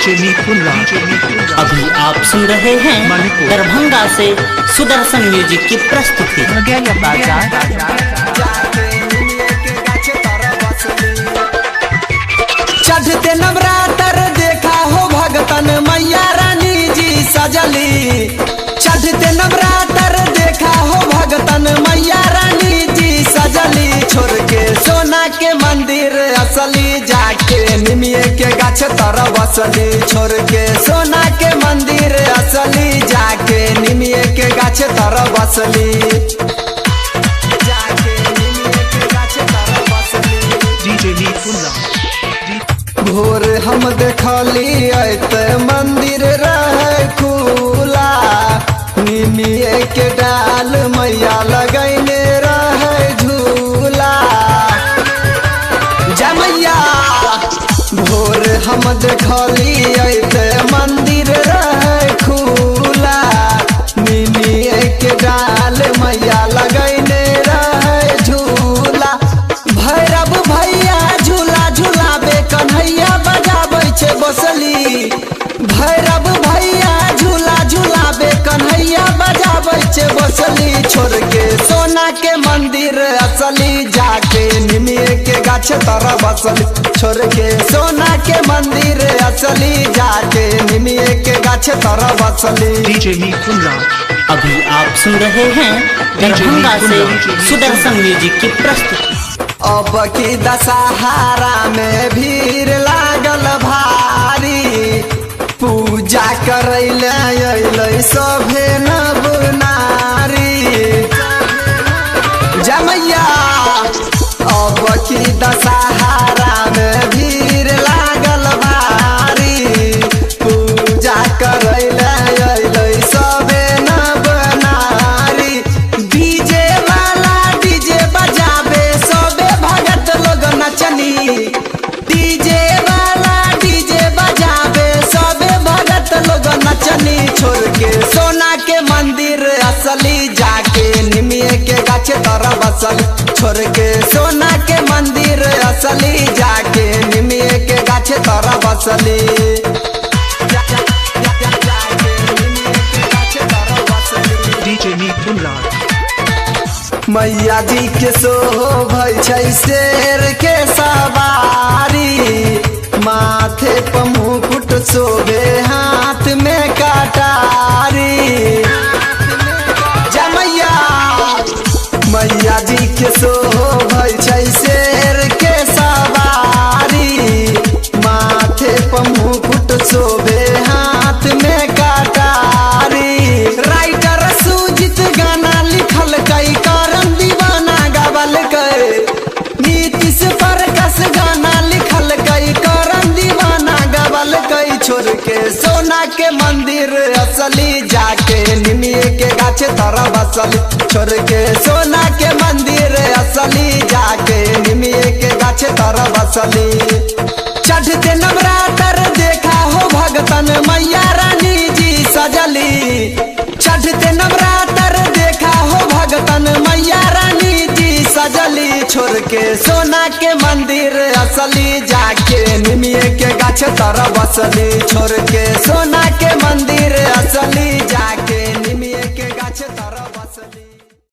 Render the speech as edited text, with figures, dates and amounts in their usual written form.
DJ मिथुन राज। अभी आप सुन रहे हैं दरभंगा से सुदर्शन म्यूजिक की प्रस्तुति। चढ़ते नवरात्र देखा हो भगतन मैया रानी जी सजली। चढ़ते नवरात्र देखा हो भगतन मैया रानी जी सजली। छोड़ के सोना के मंदिर असली जाके निमिये के गाछ तर बसली। छोड़ के सोना के मंदिर असली जाके निमिये के गाछ तर बसली। जाके निमिये के गाछ तर बसली। डीजे मिथुन राज। भोर हम देखली ऐते मंदिर रहे खुला। निमिये के डाल मैया लगैले रहे झूला। जमैया भोर हम देखली ऐते मंदिर रहे खुला। निमिये के डाल मैया लगैले रहे झूला। भैरव भैया झूला झूलाबे कन्हैया बजाबै छे बसली। भैरव भैया झूला झूलाबे कन्हैया बजाबै छे बसली। छोड़ के सोना के मंदिर असली जाके निमिये के गाछ तर बसली। छोड़ के सोना के मंदिर असली जाके निमिये के गाछ तर बसली। डीजे मिथुन राज। अभी आप सुन रहे हैं दरभंगा से सुदर्शन म्यूजिक की प्रस्तुति। अब की दशहरा में भीड़ लागल भारी। पूजा करैले अइलै सभे नव नारी। जमैया अब की दशहरा में भीड़ लागल भारी। पूजा करैले अइलै सभे नव नारी। डीजे वाला डीजे बजाबे सबे भगत लोग नचनी। डीजे वाला डीजे बजाबे सबे भगत लोग नचनी। छोड़ के सोना के मंदिर असली जाके निमिये के गाछ तर बसली। छोड़ के सोना के मंदिर असली जाके निमिये के गाछ तर बसली। जाके निमिये के गाछ तर बसली। डीजे मिथुन राज। मैया जी के शोभै छै शेर के सवारी। माथे पर मुकुट शोभे हाथ में कटारी। जमैया मैया जी के शोभै छै शेर के सवारी। माथे पर मुकुट शोभे हाथ में कटारी। राइटर सुजीत गाना लिखल कई करम दीवाना गावल कई। नीतीश प्रकाश गाना लिखल कई करम दीवाना गावल कई। छोड़ के सोना के मंदिर असली जाके निमिये के गाछ तर बसली। छोड़ के सोना के मंदिर असली जाके निमिये के गाछ तर बसली। चढ़ते नवरात्र देखा हो भगतन मैया रानी जी सजली। चढ़ते नवरात्र देखा हो भगतन मैया रानी जी सजली। छोड़ के सोना के मंदिर असली जाके निमिये के गाछ तर बसली। छोड़ के सोना के मंदिर असली जाके निमिये के गाछ तर बसली।